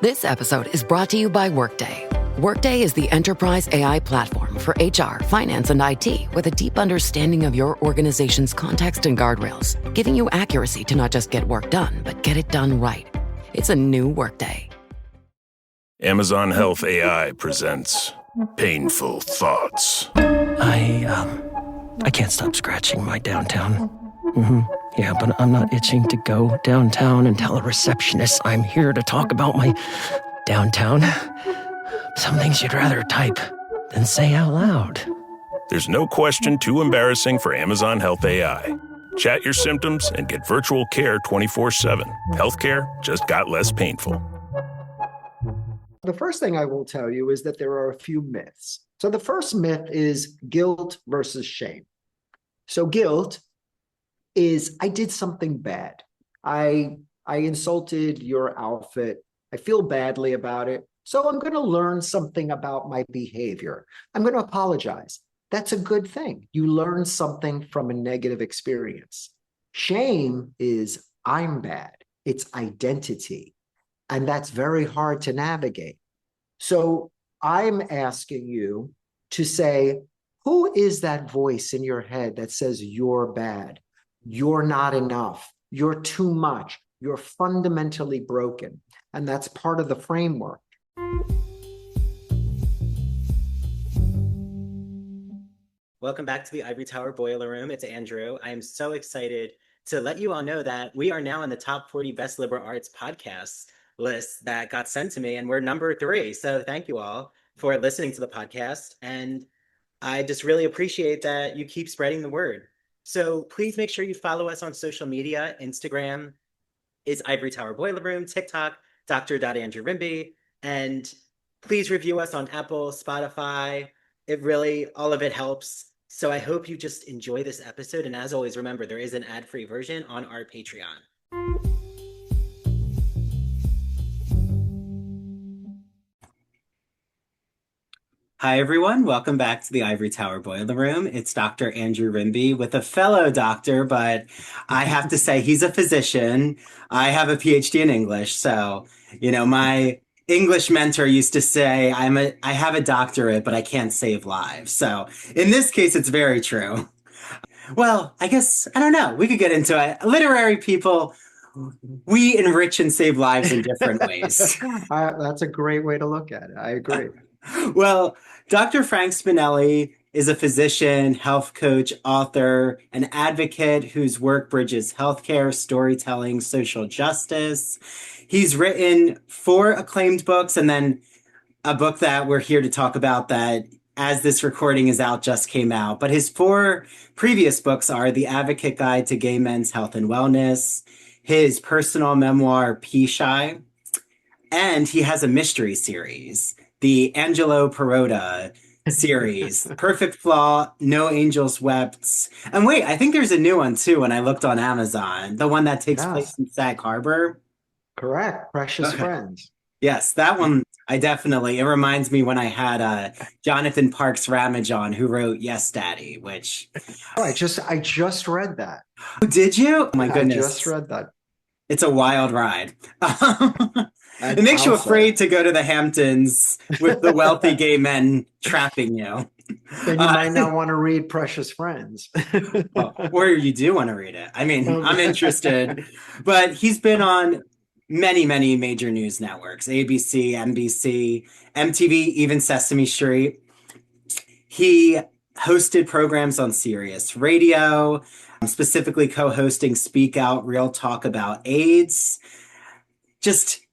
This episode is brought to you by Workday. Workday is the enterprise AI platform for HR, finance, and IT with a deep understanding of your organization's context and guardrails, giving you accuracy to not just get work done, but get it done right. It's a new Workday. Amazon Health AI presents Painful Thoughts. I can't stop scratching my downtown. Yeah, but I'm not itching to go downtown and tell a receptionist I'm here to talk about my downtown. Some things you'd rather type than say out loud. There's no question too embarrassing for Amazon Health AI. Chat your symptoms and get virtual care 24/7. Healthcare just got less painful. The first thing I will tell you is that there are a few myths. So the first myth is guilt versus shame. So guilt is, I did something bad. I insulted your outfit. I feel badly about it. So I'm going to learn something about my behavior. I'm going to apologize. That's a good thing. You learn something from a negative experience. Shame is, I'm bad. It's identity. And that's very hard to navigate. So I'm asking you to say, who is that voice in your head that says you're bad? You're not enough. You're too much. You're fundamentally broken. And that's part of the framework. Welcome back to the Ivory Tower Boiler Room. It's Andrew. I am so excited to let you all know that we are now in the top 40 best liberal arts podcasts list that got sent to me, and we're number 3. So thank you all for listening to the podcast. And I just really appreciate that you keep spreading the word. So please make sure you follow us on social media. Instagram is Ivory Tower Boiler Room, TikTok, Dr. Andrew Rimby, and please review us on Apple, Spotify. It really, all of it helps. So I hope you just enjoy this episode. And as always, remember, there is an ad-free version on our Patreon. Hi, everyone. Welcome back to the Ivory Tower Boiler Room. It's Dr. Andrew Rimby with a fellow doctor, but I have to say he's a physician. I have a PhD in English. So, my English mentor used to say, I have a doctorate, but I can't save lives. So in this case, it's very true. Well, I guess, I don't know. We could get into it. Literary people, we enrich and save lives in different ways. That's a great way to look at it. I agree. Well, Dr. Frank Spinelli is a physician, health coach, author, an advocate whose work bridges healthcare, storytelling, social justice. He's written 4 acclaimed books and then a book that we're here to talk about that, as this recording is out, just came out. But his 4 previous books are The Advocate Guide to Gay Men's Health and Wellness, his personal memoir, P-Shy, and he has a mystery series, the Angelo Perrotta series, Perfect Flaw, No Angels Wept. And wait, I think there's a new one too when I looked on Amazon, the one that takes place in Sag Harbor. Correct. Precious Friends. Yes, that one, it reminds me when I had Jonathan Parks Ramage on, who wrote Yes, Daddy, which... Oh, I just read that. Oh, did you? Oh my goodness. I just read that. It's a wild ride. It makes you afraid to go to the Hamptons with the wealthy gay men trapping you. Then you might not want to read Precious Friends. Or you do want to read it. I mean, I'm interested. But he's been on many, many major news networks, ABC, NBC, MTV, even Sesame Street. He hosted programs on Sirius Radio, specifically co-hosting Speak Out, Real Talk About AIDS.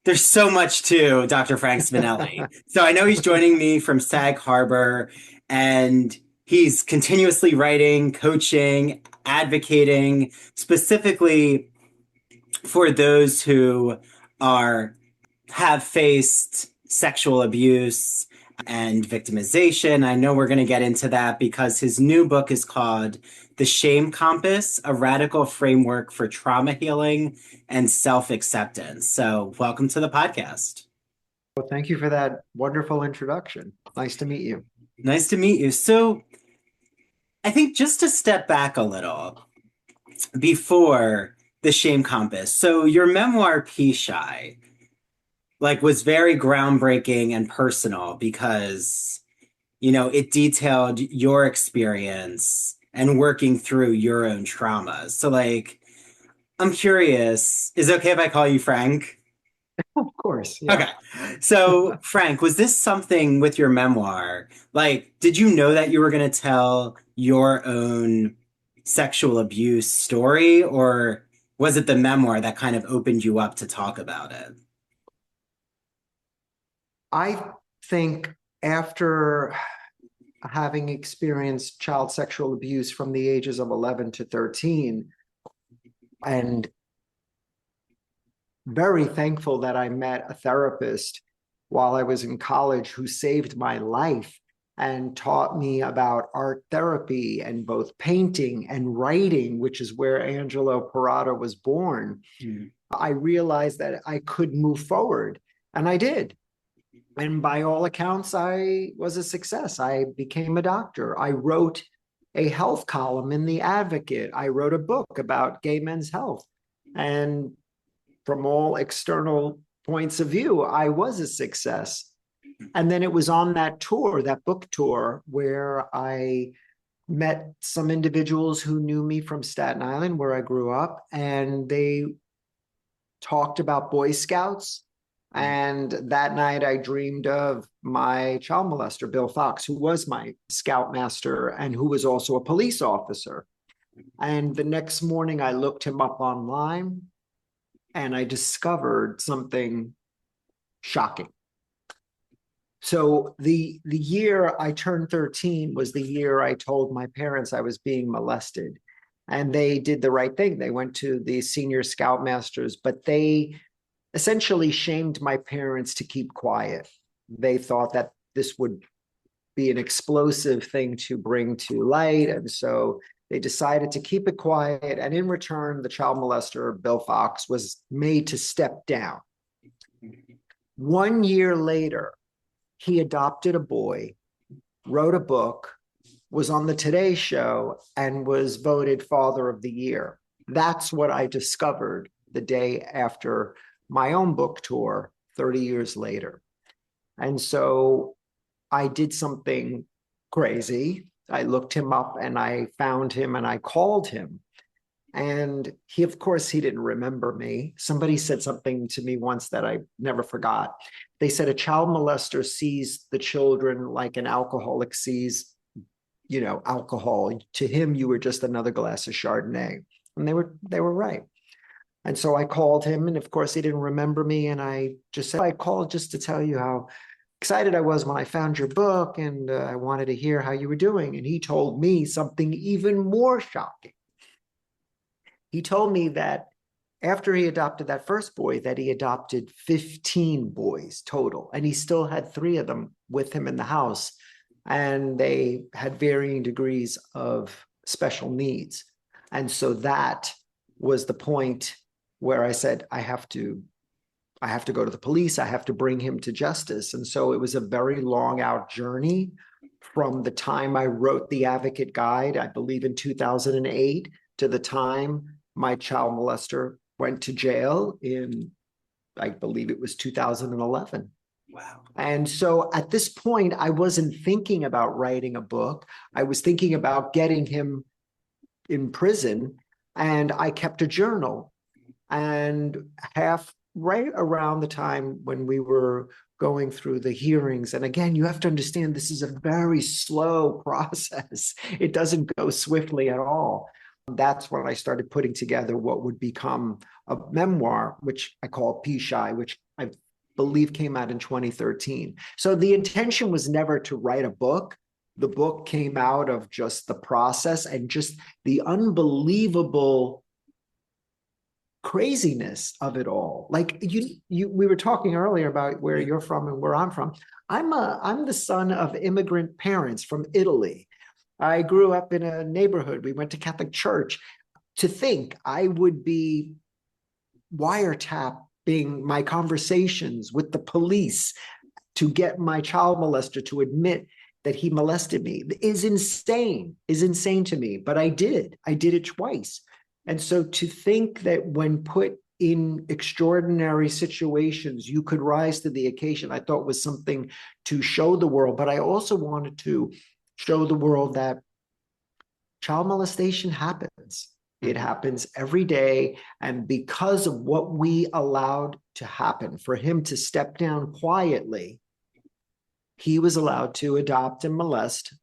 There's so much to Dr. Frank Spinelli. So I know he's joining me from Sag Harbor, and he's continuously writing, coaching, advocating, specifically for those who have faced sexual abuse and victimization. I know we're going to get into that because his new book is called The Shame Compass, a radical framework for trauma healing and self-acceptance. So welcome to the podcast. Well, thank you for that wonderful introduction. Nice to meet you. Nice to meet you. So I think just to step back a little before The Shame Compass. So your memoir, P-Shy, like was very groundbreaking and personal because, it detailed your experience and working through your own traumas. So like, I'm curious, is it okay if I call you Frank? Of course, yeah. Okay. So, Frank, was this something with your memoir? Like, did you know that you were going to tell your own sexual abuse story, or was it the memoir that kind of opened you up to talk about it? I think after having experienced child sexual abuse from the ages of 11 to 13, and very thankful that I met a therapist while I was in college who saved my life and taught me about art therapy and both painting and writing, which is where Angelo Parada was born. I realized that I could move forward, and I did. And by all accounts, I was a success. I became a doctor. I wrote a health column in The Advocate. I wrote a book about gay men's health. And from all external points of view, I was a success. And then it was on that tour, that book tour, where I met some individuals who knew me from Staten Island, where I grew up, and they talked about Boy Scouts. And that night I dreamed of my child molester, Bill Fox, who was my scoutmaster and who was also a police officer. And the next morning I looked him up online and I discovered something shocking. So the year I turned 13 was the year I told my parents I was being molested. And they did the right thing. They went to the senior scoutmasters, but they essentially shamed my parents to keep quiet. They thought that this would be an explosive thing to bring to light. And so they decided to keep it quiet. And in return, the child molester, Bill Fox, was made to step down. 1 year later, he adopted a boy, wrote a book, was on the Today Show, and was voted Father of the Year. That's what I discovered the day after my own book tour 30 years later. And so I did something crazy. I looked him up and I found him and I called him. And he, of course, he didn't remember me. Somebody said something to me once that I never forgot. They said a child molester sees the children like an alcoholic sees, alcohol. To him, you were just another glass of Chardonnay. And they were right. And so I called him, and of course he didn't remember me. And I just said, I called just to tell you how excited I was when I found your book, and I wanted to hear how you were doing. And he told me something even more shocking. He told me that after he adopted that first boy, that he adopted 15 boys total, and he still had 3 of them with him in the house. And they had varying degrees of special needs. And so that was the point where I said, I have to go to the police. I have to bring him to justice. And so it was a very long out journey from the time I wrote the Advocate Guide, I believe in 2008, to the time my child molester went to jail in, I believe it was 2011. Wow. And so at this point, I wasn't thinking about writing a book. I was thinking about getting him in prison. And I kept a journal. And right around the time when we were going through the hearings, and again, you have to understand this is a very slow process. It doesn't go swiftly at all. That's when I started putting together what would become a memoir, which I call P-Shy, which I believe came out in 2013. So the intention was never to write a book. The book came out of just the process and just the unbelievable craziness of it all. Like we were talking earlier about where you're from and where I'm from. I'm the son of immigrant parents from Italy. I grew up in a neighborhood. We went to Catholic church. To think I would be wiretapping my conversations with the police to get my child molester to admit that he molested me is insane to me. But I did it twice. And so to think that when put in extraordinary situations, you could rise to the occasion, I thought was something to show the world. But I also wanted to show the world that child molestation happens. It happens every day. And because of what we allowed to happen, for him to step down quietly, he was allowed to adopt and molest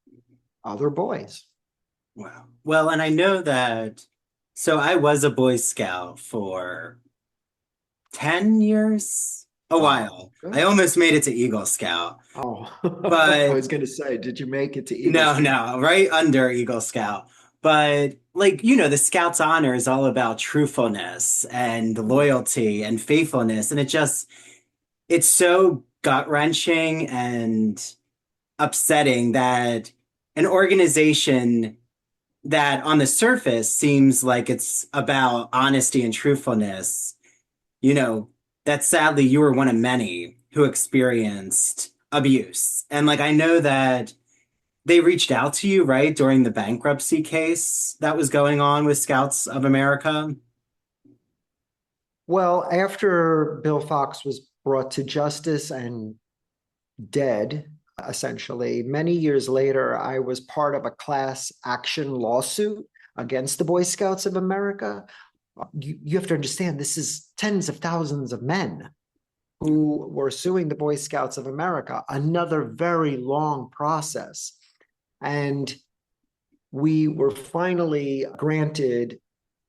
other boys. Wow. Well, and I know that, so I was a Boy Scout for 10 years, a while. Good. I almost made it to Eagle Scout. Oh, but I was going to say, did you make it to Eagle no, Scout? no, right under Eagle Scout. But like, you know, the Scouts honor is all about truthfulness and loyalty and faithfulness. And it's so gut-wrenching and upsetting that an organization that on the surface seems like it's about honesty and truthfulness, you know, that sadly you were one of many who experienced abuse. And like, I know that they reached out to you, right, during the bankruptcy case that was going on with Scouts of America. Well, after Bill Fox was brought to justice and dead, essentially, many years later, I was part of a class action lawsuit against the Boy Scouts of America. You have to understand, this is tens of thousands of men who were suing the Boy Scouts of America, another very long process. And we were finally granted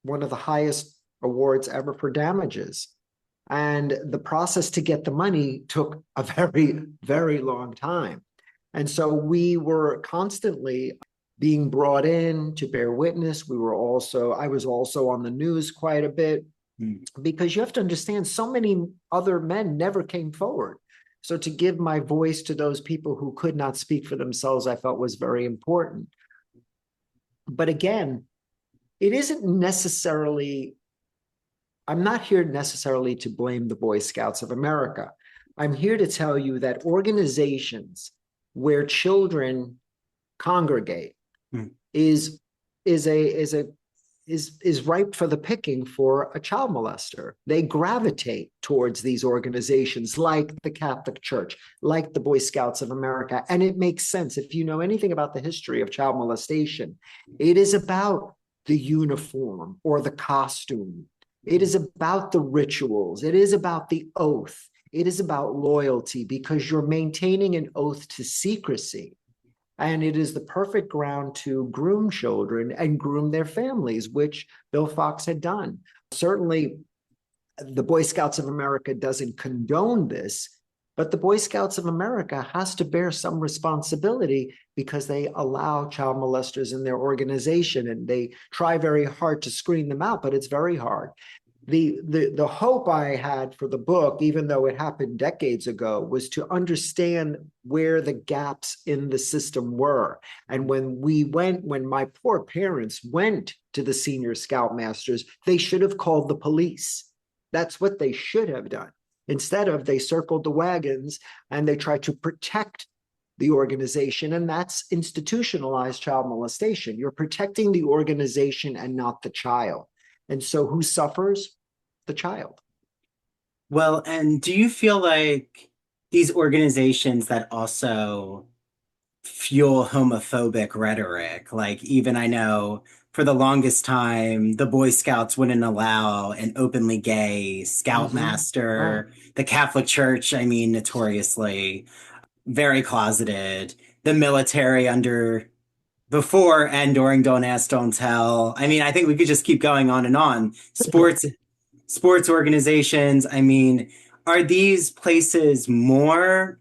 one of the highest awards ever for damages. And the process to get the money took a very, very long time. And so we were constantly being brought in to bear witness. I was also on the news quite a bit, because you have to understand, so many other men never came forward. So to give my voice to those people who could not speak for themselves, I felt was very important. But again, it isn't necessarily, I'm not here necessarily to blame the Boy Scouts of America. I'm here to tell you that organizations where children congregate is ripe for the picking for a child molester. They gravitate towards these organizations like the Catholic Church, like the Boy Scouts of America. And it makes sense. If you know anything about the history of child molestation, it is about the uniform or the costume. It is about the rituals. It is about the oath. It is about loyalty, because you're maintaining an oath to secrecy. And it is the perfect ground to groom children and groom their families, which Bill Fox had done. Certainly, the Boy Scouts of America doesn't condone this, but the Boy Scouts of America has to bear some responsibility, because they allow child molesters in their organization, and they try very hard to screen them out, but it's very hard. The hope I had for the book, even though it happened decades ago, was to understand where the gaps in the system were. And when my poor parents went to the senior scoutmasters, they should have called the police. That's what they should have done. Instead of, they circled the wagons and they tried to protect the organization, and that's institutionalized child molestation. You're protecting the organization and not the child. And so who suffers? The child. Well, and do you feel like these organizations that also fuel homophobic rhetoric, like, even I know for the longest time, the Boy Scouts wouldn't allow an openly gay scoutmaster, the Catholic Church, I mean, notoriously very closeted, the military before and during Don't Ask, Don't Tell. I mean, I think we could just keep going on and on. Sports organizations. I mean, are these places do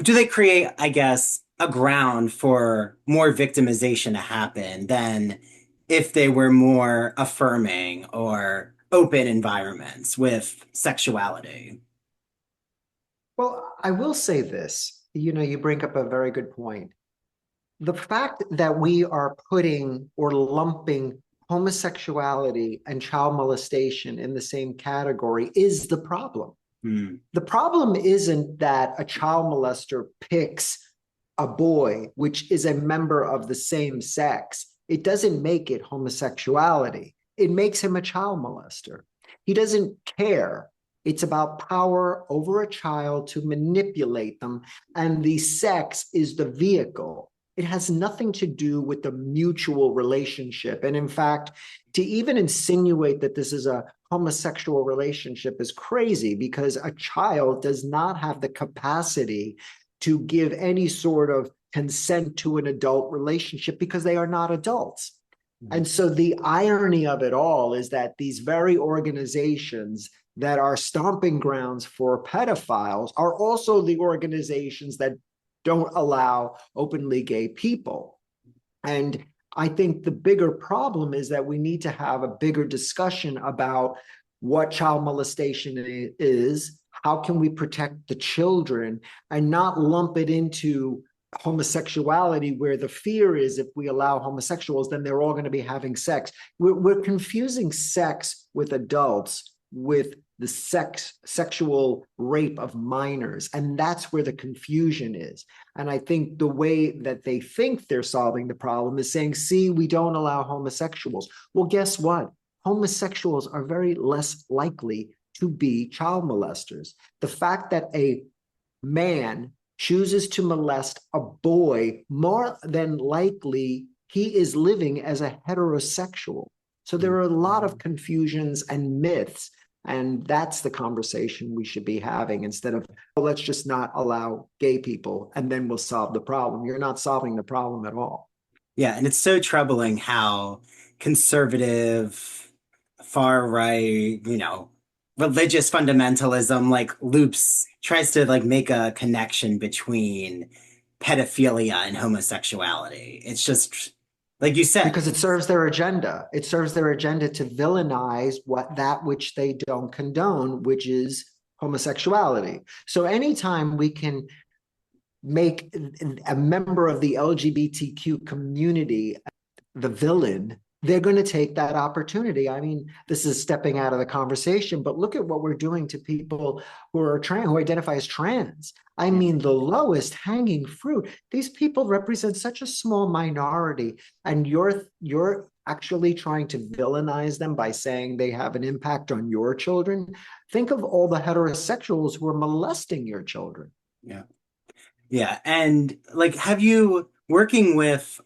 they create, I guess, a ground for more victimization to happen than if they were more affirming or open environments with sexuality? Well, I will say this, you bring up a very good point. The fact that we are putting or lumping homosexuality and child molestation in the same category is the problem. The problem isn't that a child molester picks a boy, which is a member of the same sex. It doesn't make it homosexuality. It makes him a child molester. He doesn't care. It's about power over a child to manipulate them, and the sex is the vehicle. It has nothing to do with the mutual relationship. And in fact, to even insinuate that this is a homosexual relationship is crazy, because a child does not have the capacity to give any sort of consent to an adult relationship because they are not adults. And so the irony of it all is that these very organizations that are stomping grounds for pedophiles are also the organizations that don't allow openly gay people. And I think the bigger problem is that we need to have a bigger discussion about what child molestation is, how can we protect the children, and not lump it into homosexuality, where the fear is if we allow homosexuals, then they're all going to be having sex. We're confusing sex with adults with the sexual rape of minors. And that's where the confusion is. And I think the way that they think they're solving the problem is saying, see, we don't allow homosexuals. Well, guess what? Homosexuals are very less likely to be child molesters. The fact that a man chooses to molest a boy, more than likely he is living as a heterosexual. So there are a lot of confusions and myths, and that's the conversation we should be having, instead of, oh, let's just not allow gay people and then we'll solve the problem. You're not solving the problem at all. Yeah, and it's so troubling how conservative, far right, religious fundamentalism tries to make a connection between pedophilia and homosexuality. It's just, like you said, because it serves their agenda. It serves their agenda to villainize that which they don't condone, which is homosexuality. So anytime we can make a member of the LGBTQ community the villain, they're going to take that opportunity. I mean, this is stepping out of the conversation, but look at what we're doing to people who are who identify as trans. I mean, the lowest hanging fruit. These people represent such a small minority, and you're actually trying to villainize them by saying they have an impact on your children. Think of all the heterosexuals who are molesting your children. Yeah. Yeah. And have you, working with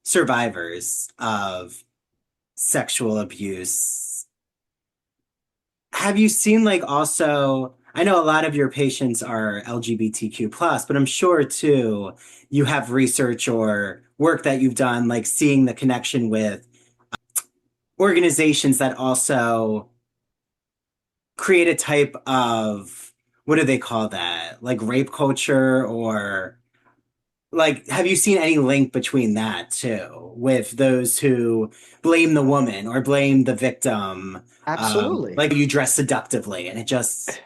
survivors of sexual abuse, have you seen also, I know a lot of your patients are LGBTQ plus, but I'm sure too you have research or work that you've done seeing the connection with organizations that also create a type of, what do they call that, rape culture, or have you seen any link between that too, with those who blame the woman or blame the victim? Absolutely. You dress seductively, and it just...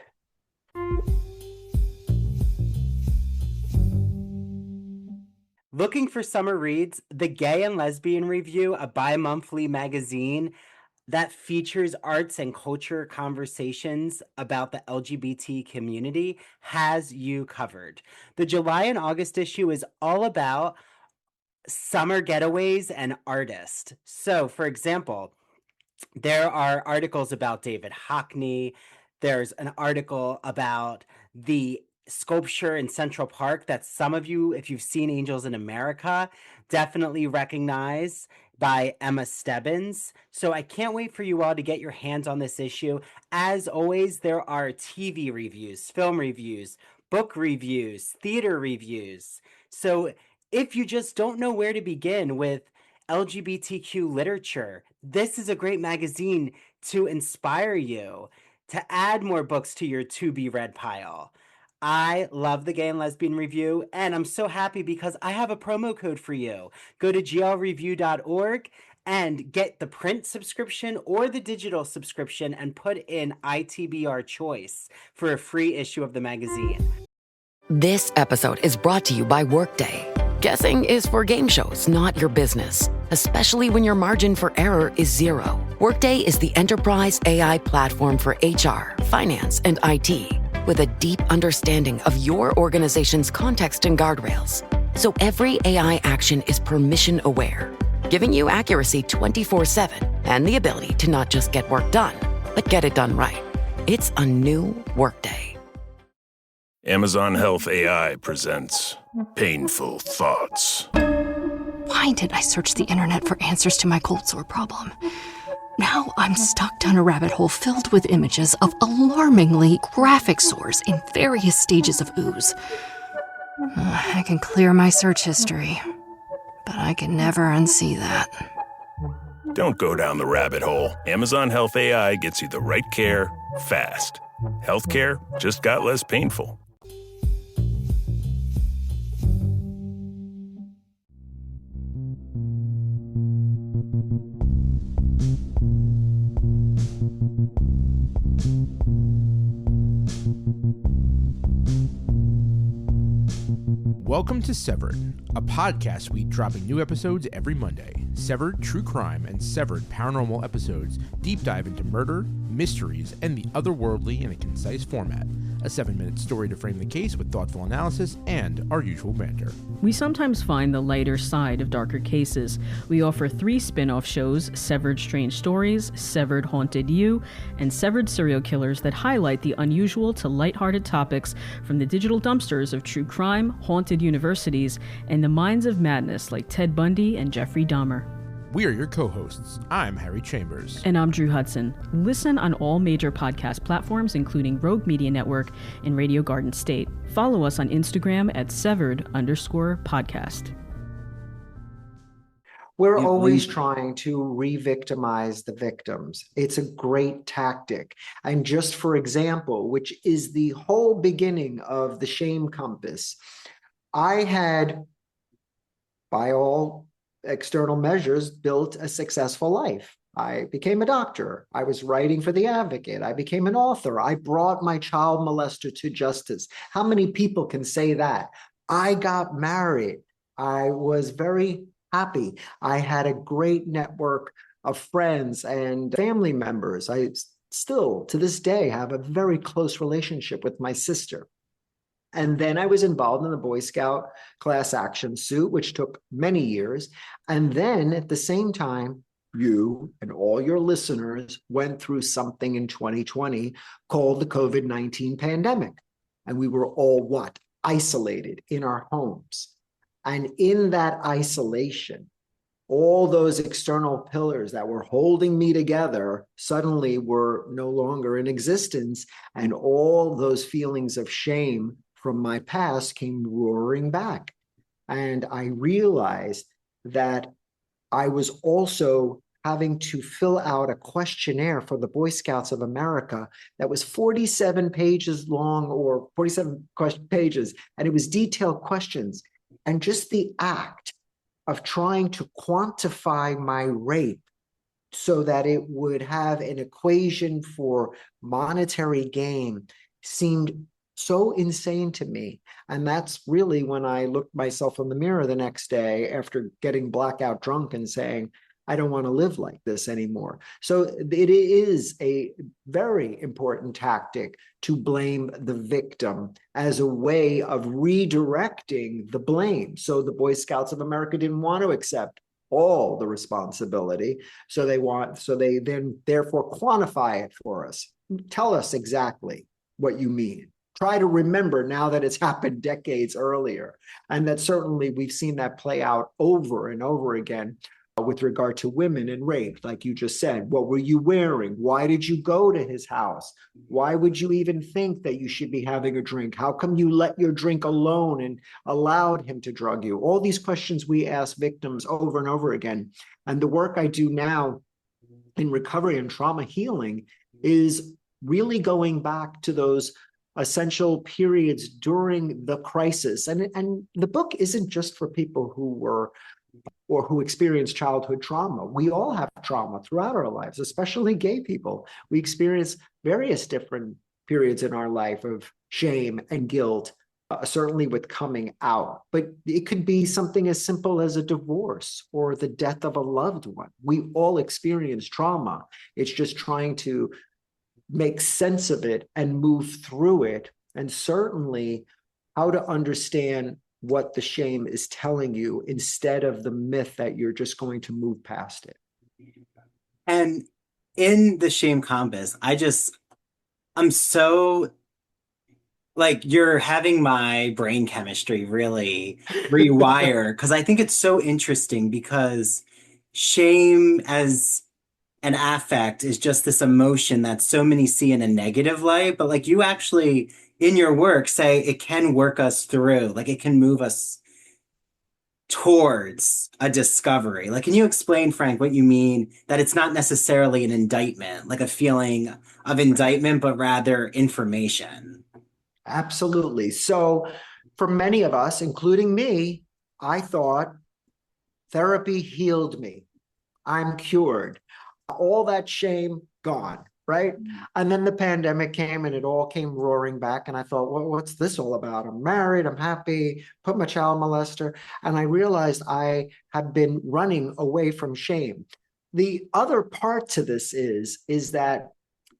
Looking for summer reads? The Gay and Lesbian Review, a bi-monthly magazine that features arts and culture conversations about the LGBT community, has you covered. The July and August issue is all about summer getaways and artists. So, for example, there are articles about David Hockney. There's an article about the sculpture in Central Park that some of you, if you've seen Angels in America, definitely recognize, by Emma Stebbins. So I can't wait for you all to get your hands on this issue. As always, there are TV reviews, film reviews, book reviews, theater reviews. So if you just don't know where to begin with LGBTQ literature, this is a great magazine to inspire you to add more books to your to-be-read pile. I love the Gay and Lesbian Review, and I'm so happy because I have a promo code for you. Go to glreview.org and get the print subscription or the digital subscription and put in ITBR choice for a free issue of the magazine. This episode is brought to you by Workday. Guessing is for game shows, not your business, especially when your margin for error is zero. Workday is the enterprise AI platform for HR, finance, and IT, with a deep understanding of your organization's context and guardrails. So every AI action is permission aware, giving you accuracy 24/7 and the ability to not just get work done, but get it done right. It's a new Workday. Amazon Health AI presents Painful Thoughts. Why did I search the internet for answers to my cold sore problem? Now I'm stuck down a rabbit hole filled with images of alarmingly graphic sores in various stages of ooze. I can clear my search history, but I can never unsee that. Don't go down the rabbit hole. Amazon Health AI gets you the right care fast. Healthcare just got less painful. Welcome to Severed, a podcast suite dropping new episodes every Monday. Severed True Crime and Severed Paranormal episodes deep dive into murder, mysteries, and the otherworldly in a concise format. A 7-minute story to frame the case with thoughtful analysis and our usual banter. We sometimes find the lighter side of darker cases. We offer 3 spin-off shows, Severed Strange Stories, Severed Haunted You, and Severed Serial Killers that highlight the unusual to lighthearted topics from the digital dumpsters of true crime, haunted universities, and the minds of madness like Ted Bundy and Jeffrey Dahmer. We are your co-hosts. I'm Harry Chambers. And I'm Drew Hudson. Listen on all major podcast platforms, including Rogue Media Network and Radio Garden State. Follow us on Instagram at severed_podcast. We're always trying to re-victimize the victims. It's a great tactic. And just for example, which is the whole beginning of the shame compass, I had, by all external measures, built a successful life. I became a doctor. I was writing for The Advocate. I became an author. I brought my child molester to justice. How many people can say that? I got married. I was very happy. I had a great network of friends and family members. I still, to this day, have a very close relationship with my sister. And then I was involved in the Boy Scout class action suit, which took many years. And then at the same time, you and all your listeners went through something in 2020 called the COVID-19 pandemic. And we were all what? Isolated in our homes. And in that isolation, all those external pillars that were holding me together suddenly were no longer in existence. And all those feelings of shame from my past came roaring back. And I realized that I was also having to fill out a questionnaire for the Boy Scouts of America that was 47 pages long, or 47 pages, and it was detailed questions. And just the act of trying to quantify my rape so that it would have an equation for monetary gain seemed so insane to me. And that's really when I looked myself in the mirror the next day after getting blackout drunk and saying, I don't want to live like this anymore. So it is a very important tactic to blame the victim as a way of redirecting the blame. So the Boy Scouts of America didn't want to accept all the responsibility. So they then therefore quantify it for us. Tell us exactly what you mean. Try to remember now that it's happened decades earlier. And that certainly we've seen that play out over and over again with regard to women and rape, like you just said. What were you wearing? Why did you go to his house? Why would you even think that you should be having a drink? How come you let your drink alone and allowed him to drug you? All these questions we ask victims over and over again. And the work I do now in recovery and trauma healing is really going back to those essential periods during the crisis. And the book isn't just for people who were or who experience childhood trauma. We all have trauma throughout our lives, especially gay people. We experience various different periods in our life of shame and guilt, certainly with coming out. But it could be something as simple as a divorce or the death of a loved one. We all experience trauma. It's just trying to make sense of it and move through it, and certainly how to understand what the shame is telling you instead of the myth that you're just going to move past it. And in the shame compass, I'm so like you're having my brain chemistry really rewire because I think it's so interesting because shame as an affect is just this emotion that so many see in a negative light, but like you actually in your work say it can work us through, like it can move us towards a discovery. Like, can you explain, Frank, what you mean that it's not necessarily an indictment, like a feeling of indictment, but rather information? Absolutely. So for many of us, including me, I thought therapy healed me. I'm cured. All that shame gone, right? And then the pandemic came and it all came roaring back. And I thought, well, what's this all about? I'm married, I'm happy, put my child molester. And I realized I had been running away from shame. The other part to this is that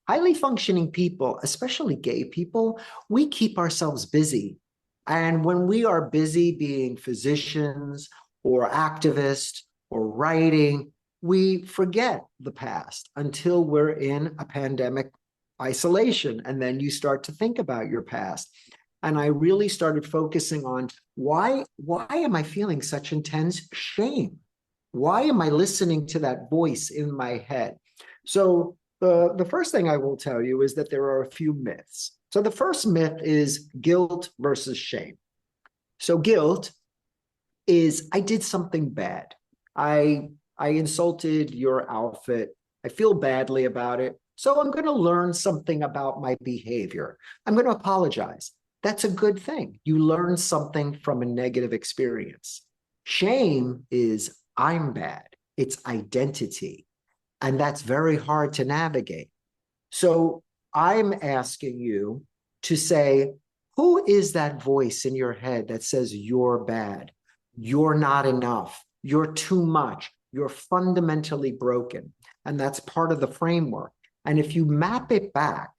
highly functioning people, especially gay people, we keep ourselves busy. And when we are busy being physicians or activists or writing, we forget the past until we're in a pandemic isolation. And then you start to think about your past. And I really started focusing on why am I feeling such intense shame? Why am I listening to that voice in my head? So the first thing I will tell you is that there are a few myths. So the first myth is guilt versus shame. So guilt is I did something bad. I insulted your outfit. I feel badly about it. So I'm going to learn something about my behavior. I'm going to apologize. That's a good thing. You learn something from a negative experience. Shame is I'm bad. It's identity. And that's very hard to navigate. So I'm asking you to say, who is that voice in your head that says you're bad? You're not enough. You're too much. You're fundamentally broken. And that's part of the framework. And if you map it back,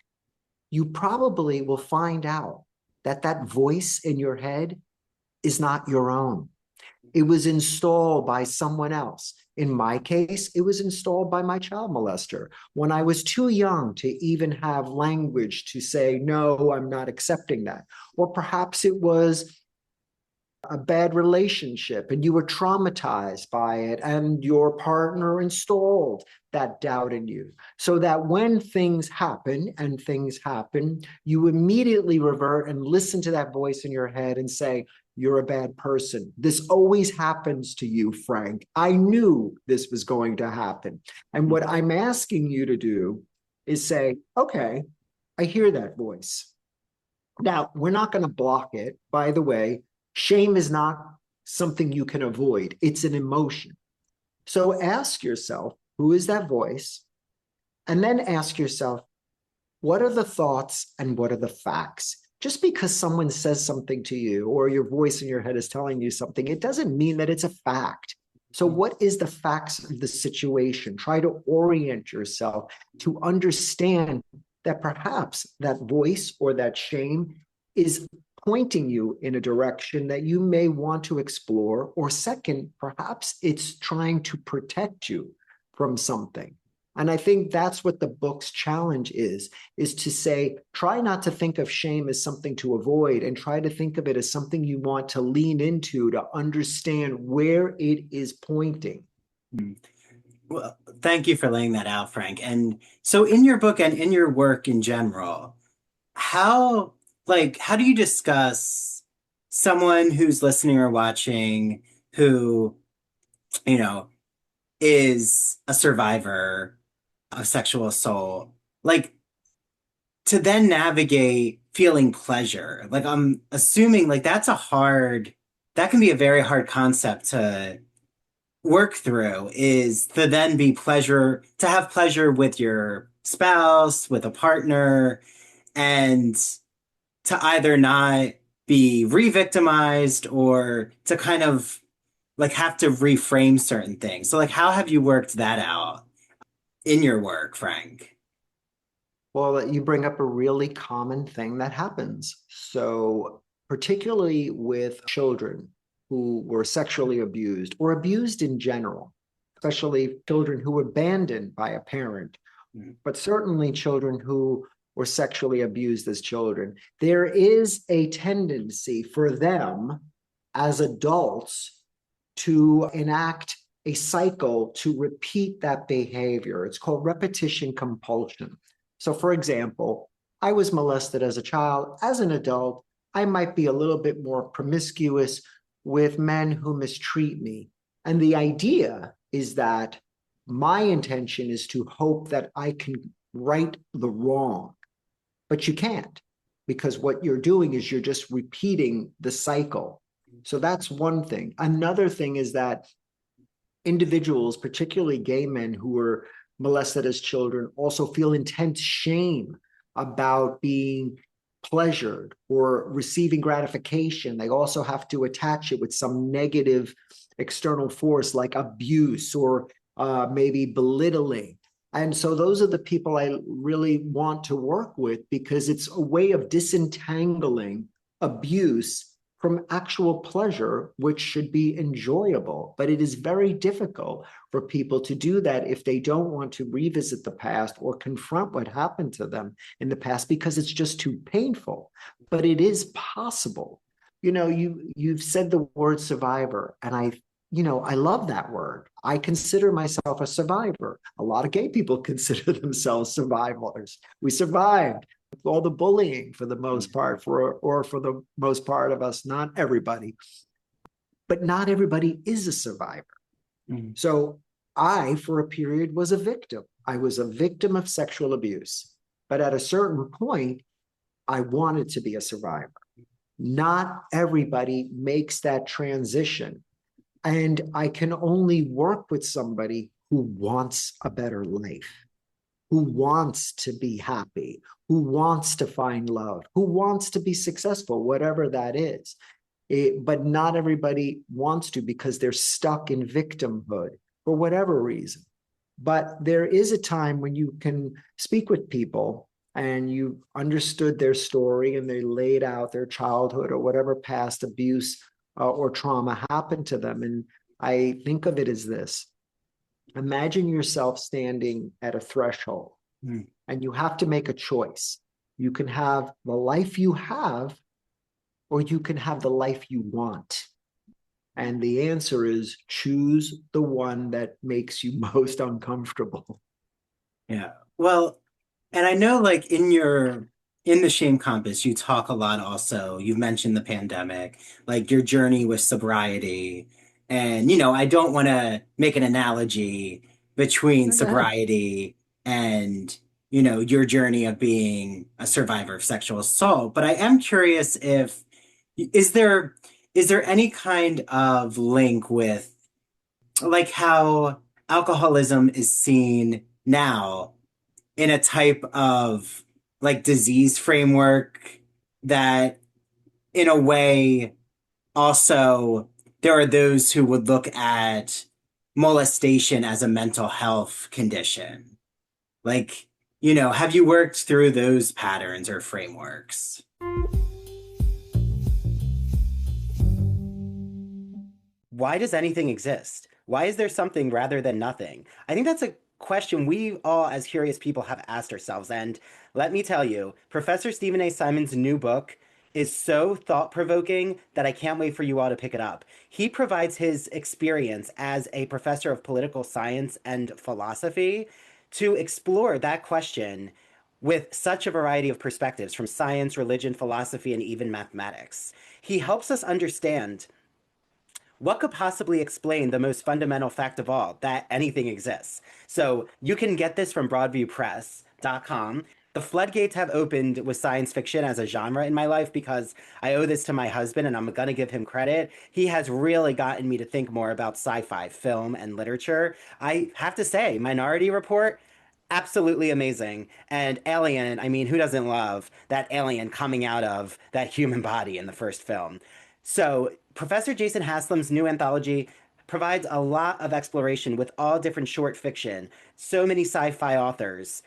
you probably will find out that that voice in your head is not your own. It was installed by someone else. In my case, it was installed by my child molester when I was too young to even have language to say, no, I'm not accepting that. Or perhaps it was a bad relationship and you were traumatized by it and your partner installed that doubt in you so that when things happen and things happen, you immediately revert and listen to that voice in your head and say, you're a bad person. This always happens to you, Frank. I knew this was going to happen. And what I'm asking you to do is say, okay, I hear that voice. Now, we're not going to block it. By the way, shame is not something you can avoid. It's an emotion. So ask yourself, who is that voice? And then ask yourself, what are the thoughts and what are the facts? Just because someone says something to you or your voice in your head is telling you something, it doesn't mean that it's a fact. So what is the facts of the situation? Try to orient yourself to understand that perhaps that voice or that shame is pointing you in a direction that you may want to explore, or second, perhaps it's trying to protect you from something. And I think that's what the book's challenge is to say, try not to think of shame as something to avoid and try to think of it as something you want to lean into to understand where it is pointing. Well, thank you for laying that out, Frank. And so in your book and in your work in general, how how do you discuss someone who's listening or watching who, you know, is a survivor of sexual assault, like to then navigate feeling pleasure? Like I'm assuming like that can be a very hard concept to work through, is to then to have pleasure with your spouse, with a partner, and to either not be re-victimized or to kind of like have to reframe certain things. So like how have you worked that out in your work, Frank? Well, you bring up a really common thing that happens. So particularly with children who were sexually abused or abused in general, especially children who were abandoned by a parent but certainly children who were sexually abused as children. There is a tendency for them as adults to enact a cycle to repeat that behavior. It's called repetition compulsion. So, for example, I was molested as a child. As an adult, I might be a little bit more promiscuous with men who mistreat me. And the idea is that my intention is to hope that I can right the wrong, but you can't, because what you're doing is you're just repeating the cycle. So that's one thing. Another thing is that individuals, particularly gay men who were molested as children, also feel intense shame about being pleasured or receiving gratification. They also have to attach it with some negative external force like abuse or maybe belittling. And so those are the people I really want to work with, because it's a way of disentangling abuse from actual pleasure, which should be enjoyable. But it is very difficult for people to do that if they don't want to revisit the past or confront what happened to them in the past, because it's just too painful. But it is possible. You know, you've said the word survivor, and I love that word. I consider myself a survivor. A lot of gay people consider themselves survivors. We survived all the bullying for the most part, for the most part of us, not everybody. But not everybody is a survivor. Mm-hmm. So I, for a period, was a victim. I was a victim of sexual abuse. But at a certain point, I wanted to be a survivor. Not everybody makes that transition. And I can only work with somebody who wants a better life, who wants to be happy, who wants to find love, who wants to be successful, whatever that is. But not everybody wants to, because they're stuck in victimhood for whatever reason. But there is a time when you can speak with people and you understood their story and they laid out their childhood or whatever past abuse or trauma happened to them. And I think of it as this. Imagine yourself standing at a threshold and you have to make a choice. You can have the life you have, or you can have the life you want. And the answer is choose the one that makes you most uncomfortable. Yeah. Well, and I know like in the Shame Compass, you talk a lot also, you've mentioned the pandemic, like your journey with sobriety. And, I don't want to make an analogy between sobriety and, your journey of being a survivor of sexual assault. But I am curious is there any kind of link with like how alcoholism is seen now in a type of like disease framework that in a way also there are those who would look at molestation as a mental health condition. Like, have you worked through those patterns or frameworks? Why does anything exist? Why is there something rather than nothing? I think that's a question we all as curious people have asked ourselves. And let me tell you, Professor Stephen A. Simon's new book is so thought-provoking that I can't wait for you all to pick it up. He provides his experience as a professor of political science and philosophy to explore that question with such a variety of perspectives from science, religion, philosophy, and even mathematics. He helps us understand what could possibly explain the most fundamental fact of all, that anything exists. So you can get this from broadviewpress.com. The floodgates have opened with science fiction as a genre in my life because I owe this to my husband, and I'm going to give him credit. He has really gotten me to think more about sci-fi, film, and literature. I have to say, Minority Report, absolutely amazing. And Alien, I mean, who doesn't love that alien coming out of that human body in the first film? So Professor Jason Haslam's new anthology provides a lot of exploration with all different short fiction, so many sci-fi authors,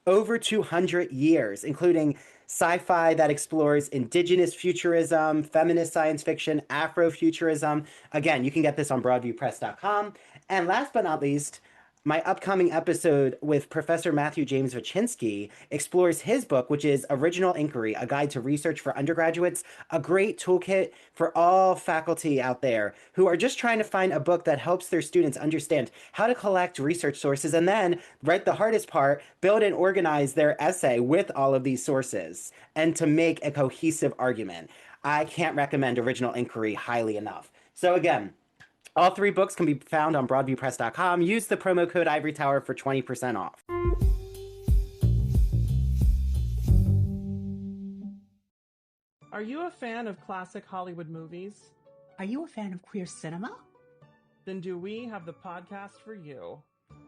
over 200 years, including sci-fi that explores indigenous futurism, feminist science fiction, Afrofuturism. Again, you can get this on broadviewpress.com. And last but not least, my upcoming episode with Professor Matthew James Wachinsky explores his book, which is Original Inquiry, A Guide to Research for Undergraduates, a great toolkit for all faculty out there who are just trying to find a book that helps their students understand how to collect research sources and then, right, the hardest part, build and organize their essay with all of these sources and to make a cohesive argument. I can't recommend Original Inquiry highly enough. So again, all 3 books can be found on broadviewpress.com. Use the promo code Ivory Tower for 20% off. Are you a fan of classic Hollywood movies? Are you a fan of queer cinema? Then do we have the podcast for you.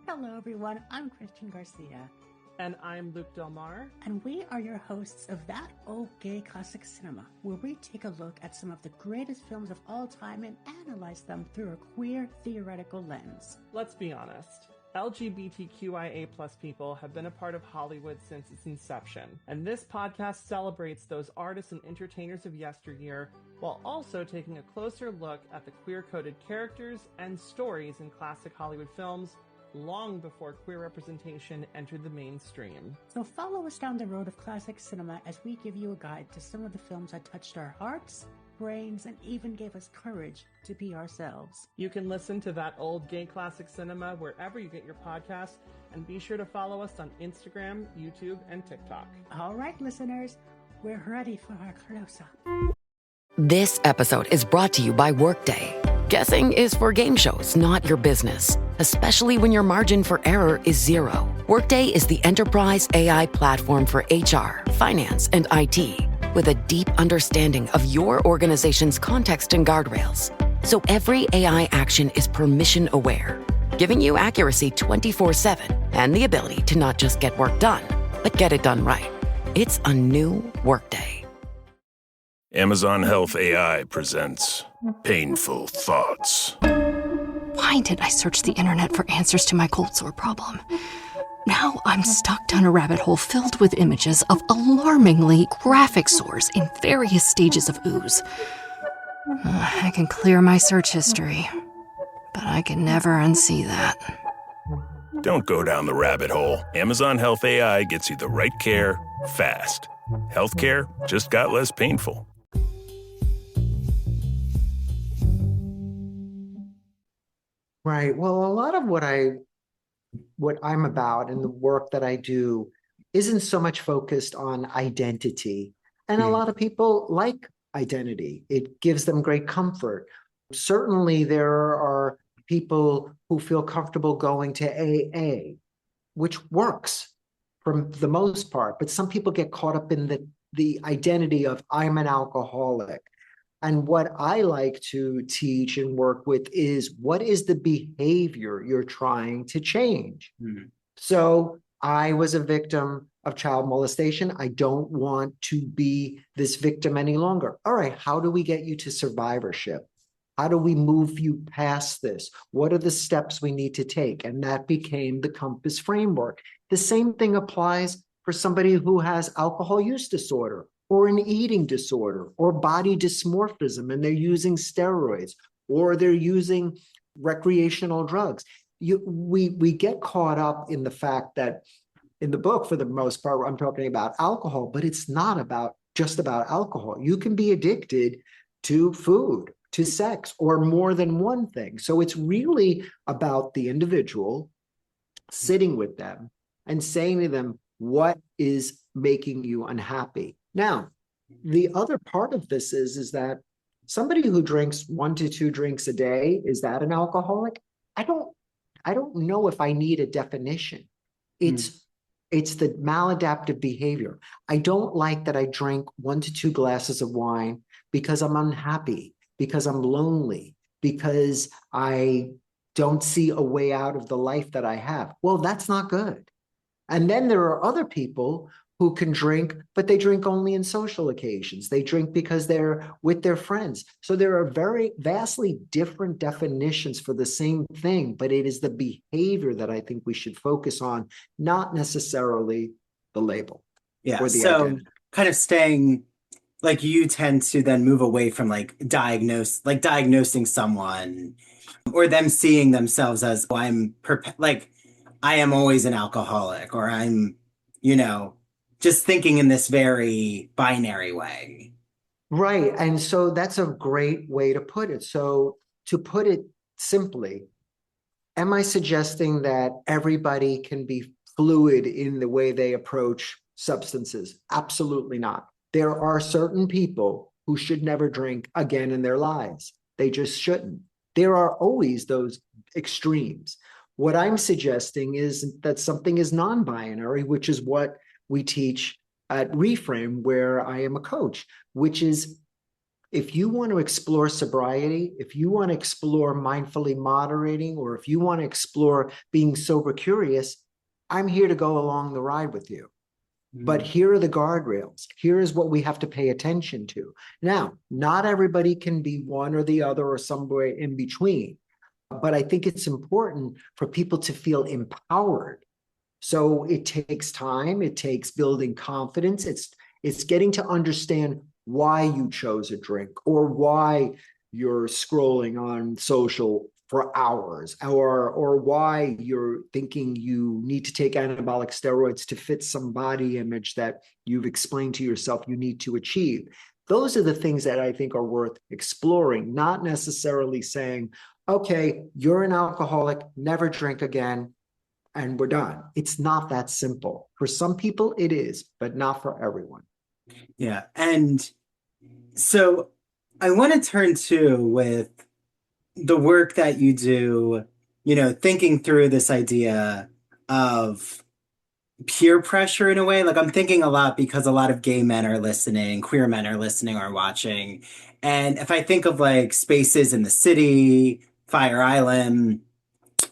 Hello, everyone. I'm Christian Garcia. And I'm Luke Del Mar. And we are your hosts of That Old Gay Classic Cinema, where we take a look at some of the greatest films of all time and analyze them through a queer theoretical lens. Let's be honest. LGBTQIA+ people have been a part of Hollywood since its inception, and this podcast celebrates those artists and entertainers of yesteryear while also taking a closer look at the queer-coded characters and stories in classic Hollywood films long before queer representation entered the mainstream. So follow us down the road of classic cinema as we give you a guide to some of the films that touched our hearts, brains, and even gave us courage to be ourselves. You can listen to That Old Gay Classic Cinema wherever you get your podcasts, and be sure to follow us on Instagram, YouTube, and TikTok. All right, listeners, we're ready for our close-up. This episode is brought to you by Workday. Guessing is for game shows, not your business, especially when your margin for error is 0. Workday is the enterprise AI platform for HR, finance, and IT, with a deep understanding of your organization's context and guardrails. So every AI action is permission aware, giving you accuracy 24/7 and the ability to not just get work done, but get it done right. It's a new Workday. Amazon Health AI presents Painful Thoughts. Why did I search the internet for answers to my cold sore problem? Now I'm stuck down a rabbit hole filled with images of alarmingly graphic sores in various stages of ooze. I can clear my search history, but I can never unsee that. Don't go down the rabbit hole. Amazon Health AI gets you the right care fast. Healthcare just got less painful. Right. Well, a lot of what I'm about and the work that I do isn't so much focused on identity. And a lot of people like identity. It gives them great comfort. Certainly there are people who feel comfortable going to AA, which works for the most part, but some people get caught up in the identity of I'm an alcoholic. And what I like to teach and work with is what is the behavior you're trying to change? So I was a victim of child molestation. I don't want to be this victim any longer. All right, how do we get you to survivorship? How do we move you past this? What are the steps we need to take? And that became the Compass framework. The same thing applies for somebody who has alcohol use disorder or an eating disorder or body dysmorphism, and they're using steroids or they're using recreational drugs. We get caught up in the fact that in the book, for the most part, I'm talking about alcohol, but it's not just about alcohol. You can be addicted to food, to sex, or more than one thing. So it's really about the individual sitting with them and saying to them, what is making you unhappy? Now, the other part of this is that somebody who drinks 1 to 2 drinks a day, is that an alcoholic? I don't know if I need a definition. It's the maladaptive behavior. I don't like that I drink 1 to 2 glasses of wine because I'm unhappy, because I'm lonely, because I don't see a way out of the life that I have. Well, that's not good. And then there are other people who can drink, but they drink only in social occasions. They drink because they're with their friends. So there are very vastly different definitions for the same thing, but it is the behavior that I think we should focus on, not necessarily the label. Yeah, or the so identity. kind of staying, like you tend to then move away from diagnosing someone or them seeing themselves as, I am always an alcoholic, or I'm, you know, just thinking in this very binary way. Right. And so that's a great way to put it. So to put it simply, am I suggesting that everybody can be fluid in the way they approach substances? Absolutely not. There are certain people who should never drink again in their lives. They just shouldn't. There are always those extremes. What I'm suggesting is that something is non-binary, which is what we teach at Reframe, where I am a coach, which is if you want to explore sobriety, if you want to explore mindfully moderating, or if you want to explore being sober curious, I'm here to go along the ride with you. But here are the guardrails. Here is what we have to pay attention to. Now, not everybody can be one or the other or somewhere in between. But I think it's important for people to feel empowered. So it takes time. It takes building confidence. It's getting to understand why you chose a drink or why you're scrolling on social for hours, or why you're thinking you need to take anabolic steroids to fit some body image that you've explained to yourself you need to achieve. Those are the things that I think are worth exploring, not necessarily saying, okay, you're an alcoholic, never drink again, and we're done. It's not that simple. For some people it is, but not for everyone. Yeah. And so I want to turn to with the work that you do, thinking through this idea of peer pressure in a way. Like I'm thinking a lot because a lot of gay men are listening, queer men are listening or watching. And if I think of like spaces in the city, Fire Island,